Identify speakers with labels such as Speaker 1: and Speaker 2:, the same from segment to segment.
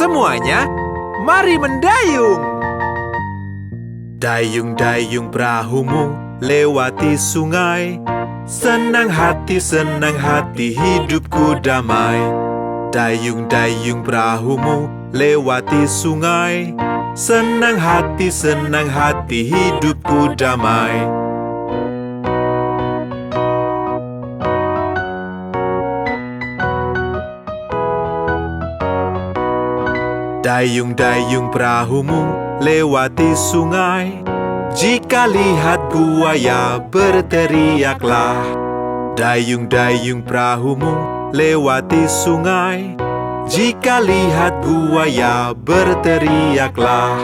Speaker 1: Semuanya, mari mendayung. Dayung-dayung perahumu lewati sungai. Senang hati hidupku damai. Dayung-dayung perahumu lewati sungai. Senang hati hidupku damai. Dayung-dayung perahumu lewati sungai. Jika lihat buaya berteriaklah. Dayung-dayung perahumu lewati sungai. Jika lihat buaya berteriaklah.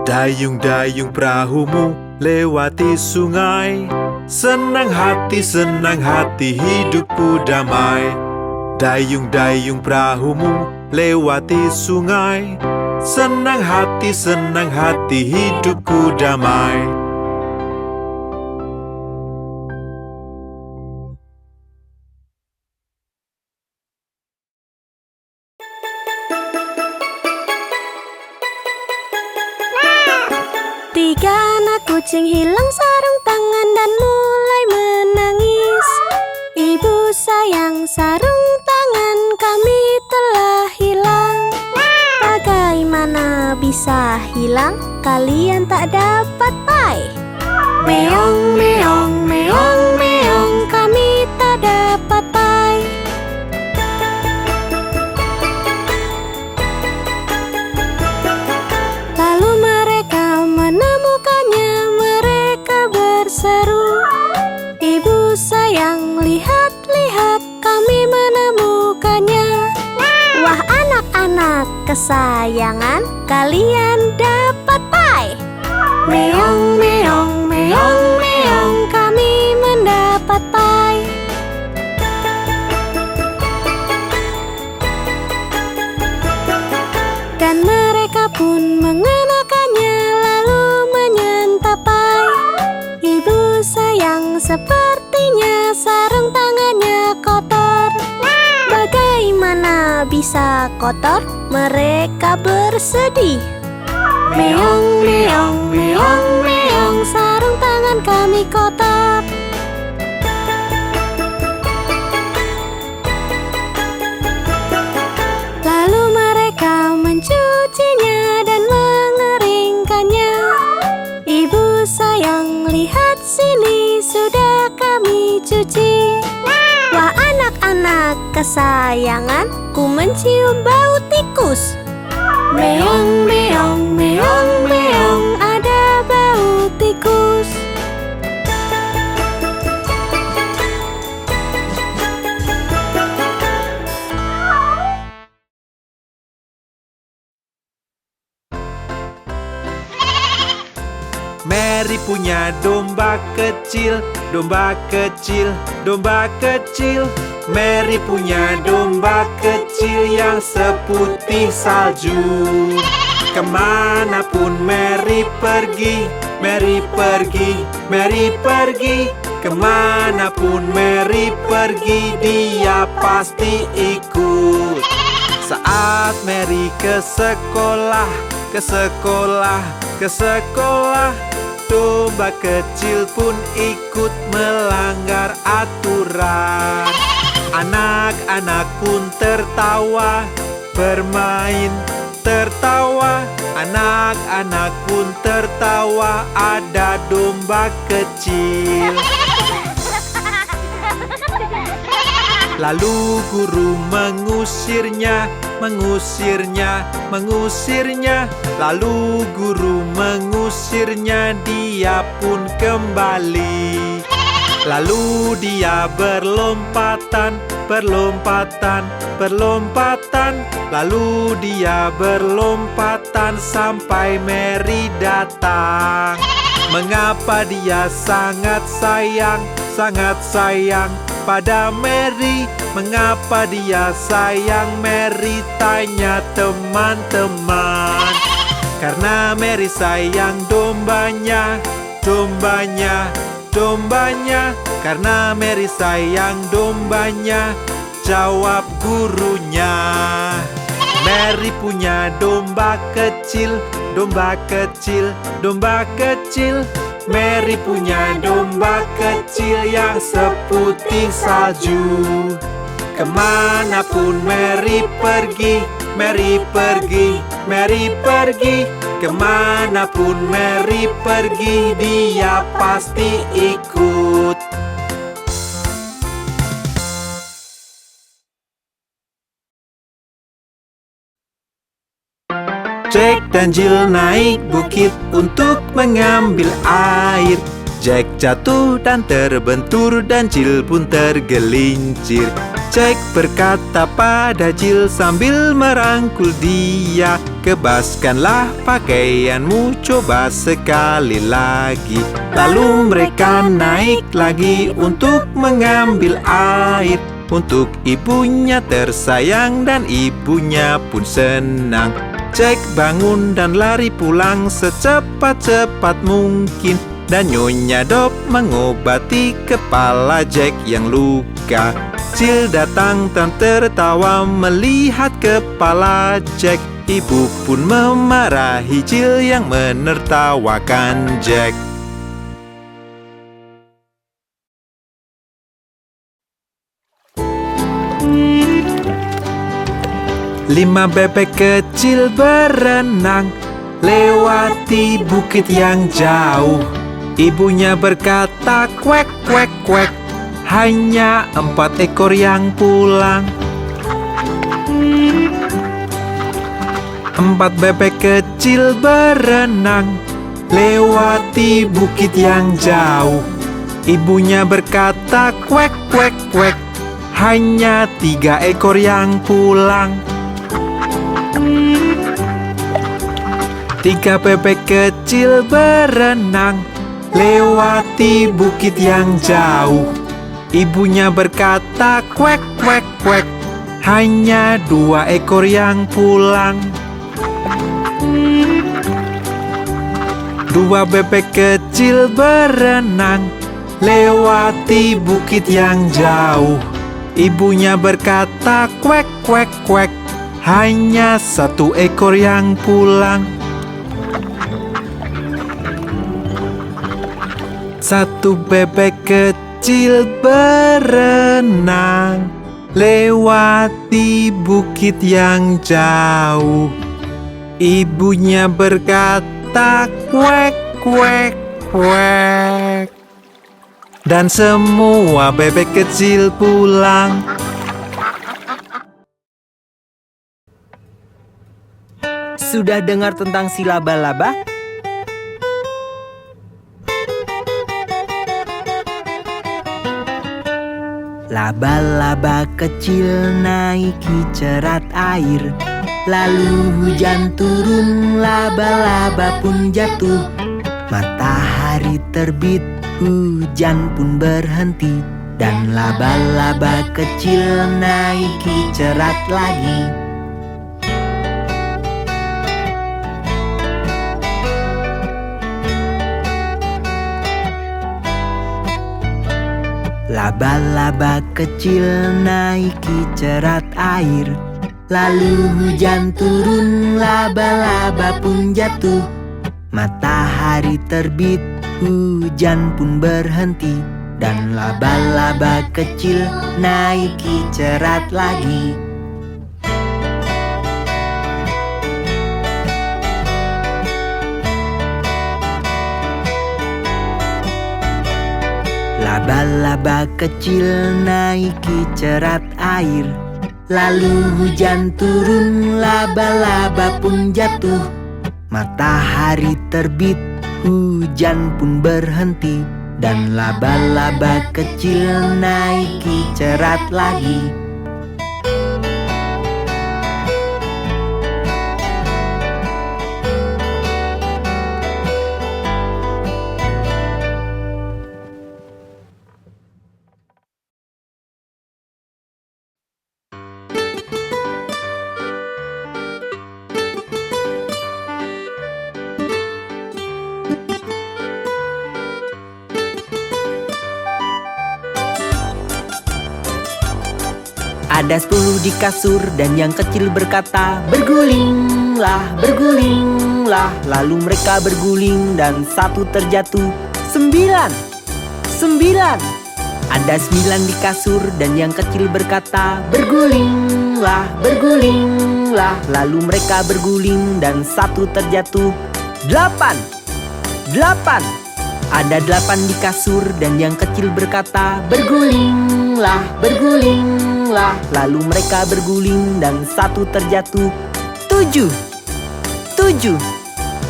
Speaker 1: Dayung-dayung perahumu lewati sungai. Senang hati hidupku damai. Dayung-dayung perahumu lewati sungai. Senang hati hidupku damai.
Speaker 2: Tiga anak kucing hilang sarung tangan dan mulai menangis. Ibu sayang, sarung tangan kami telah hilang. Bagaimana bisa hilang? Kalian tak dapat pai. Meong, meong, meong, meong, kami tak dapat pai. Lalu mereka menemukannya, mereka berseru, "Ibu sayang, lihat-lihat, kami menemukannya." Wah, anak-anak kesayangan, kalian dapat pai. Meong, meong, meong, meong, kami mendapat pai. Dan mereka pun mengenakannya lalu menyantap pai. Ibu sayang, sepertinya sarung tangannya kotor. Bagaimana bisa kotor? Mereka bersedih. Meong, meong, meong, meong, sarung tangan kami kotor. Lalu mereka mencucinya dan mengeringkannya. Ibu sayang, lihat sini, sudah kami cuci. Wah, anak-anak kesayangan, ku mencium bau tikus. Meong, meong, meong, meong, ada bau tikus.
Speaker 1: Mary punya domba kecil, domba kecil, domba kecil. Mary punya domba kecil yang seputih salju. Kemanapun Mary pergi, Mary pergi, Mary pergi. Kemanapun Mary pergi, dia pasti ikut. Saat Mary ke sekolah, ke sekolah, ke sekolah, domba kecil pun ikut melanggar aturan. Anak-anak pun tertawa, bermain, tertawa. Anak-anak pun tertawa, ada domba kecil. Lalu guru mengusirnya, mengusirnya, mengusirnya. Lalu guru mengusirnya, dia pun kembali. Lalu dia berlompatan, berlompatan, berlompatan. Lalu dia berlompatan sampai Mary datang. Mengapa dia sangat sayang pada Mary? Mengapa dia sayang Mary? Tanya teman-teman. Karena Mary sayang dombanya, dombanya, dombanya, karena Mary sayang dombanya, jawab gurunya. Mary punya domba kecil, domba kecil, domba kecil. Mary punya domba kecil yang seputih salju. Kemanapun Mary pergi, Mary pergi, Mary pergi. Kemanapun Mary pergi, dia pasti ikut. Jack dan Jill naik bukit untuk mengambil air. Jack jatuh dan terbentur dan Jill pun tergelincir. Jack berkata pada Jill sambil merangkul dia, "Kebaskanlah pakaianmu, coba sekali lagi." Lalu mereka naik lagi untuk mengambil air. Untuk ibunya tersayang dan ibunya pun senang. Jack bangun dan lari pulang secepat-cepat mungkin. Dan Nyonya Dop mengobati kepala Jack yang luka. Jill datang dan tertawa melihat kepala Jack. Ibu pun memarahi Jill yang menertawakan Jack. Lima bebek kecil berenang lewati bukit yang jauh. Ibunya berkata, "Kwek, kwek, kwek." Hanya 4 ekor yang pulang. 4 bebek kecil berenang lewati bukit yang jauh. Ibunya berkata, "Kwek, kwek, kwek." Hanya 3 ekor yang pulang. 3 bebek kecil berenang lewati bukit yang jauh. Ibunya berkata, "Kwek, kwek, kwek." Hanya 2 ekor yang pulang. 2 bebek kecil berenang lewati bukit yang jauh. Ibunya berkata, "Kwek, kwek, kwek." Hanya 1 ekor yang pulang. 1 bebek kecil berenang lewati bukit yang jauh. Ibunya berkata, "Kwek, kwek, kwek." Dan semua bebek kecil pulang.
Speaker 3: Sudah dengar tentang si laba-laba? Laba-laba kecil naiki cerat air. Lalu hujan turun, laba-laba pun jatuh. Matahari terbit, hujan pun berhenti. Dan laba-laba kecil naiki cerat lagi. Laba-laba kecil naiki cerat air. Lalu hujan turun, laba-laba pun jatuh. Matahari terbit, hujan pun berhenti. Dan laba-laba kecil naiki cerat lagi. Laba-laba kecil naiki cerat air. Lalu hujan turun, laba-laba pun jatuh. Matahari terbit, hujan pun berhenti. Dan laba-laba kecil naiki cerat lagi. Ada 10 di kasur dan yang kecil berkata, bergulinglah, bergulinglah. Lalu mereka berguling dan satu terjatuh. 9. Ada 9 di kasur dan yang kecil berkata, bergulinglah, bergulinglah. Lalu mereka berguling dan satu terjatuh. 8. Ada 8 di kasur dan yang kecil berkata, bergulinglah, bergulinglah. Lalu mereka berguling dan satu terjatuh. 7.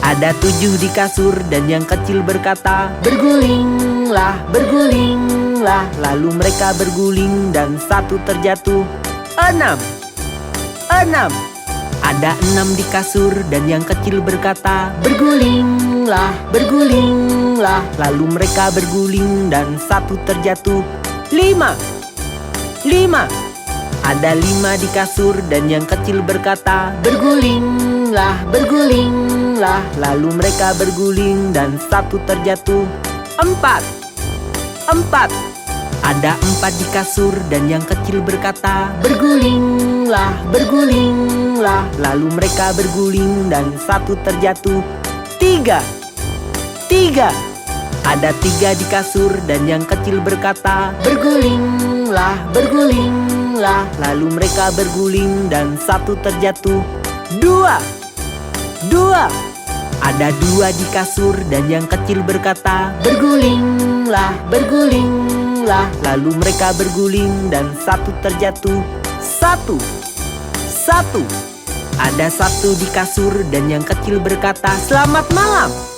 Speaker 3: Ada 7 di kasur dan yang kecil berkata, bergulinglah, bergulinglah. Lalu mereka berguling dan satu terjatuh. 6. Ada 6 di kasur dan yang kecil berkata, bergulinglah, bergulinglah. Lalu mereka berguling dan satu terjatuh. 5. Ada 5 di kasur dan yang kecil berkata, bergulinglah, bergulinglah. Lalu mereka berguling dan satu terjatuh. 4. Ada 4 di kasur dan yang kecil berkata, bergulinglah, bergulinglah. Lalu mereka berguling dan satu terjatuh. 3. Ada 3 di kasur dan yang kecil berkata, bergulinglah, bergulinglah. Lalu mereka berguling dan satu terjatuh. 2. Ada 2 di kasur dan yang kecil berkata, bergulinglah, bergulinglah. Lalu mereka berguling dan satu terjatuh. 1. Ada 1 di kasur dan yang kecil berkata, selamat malam.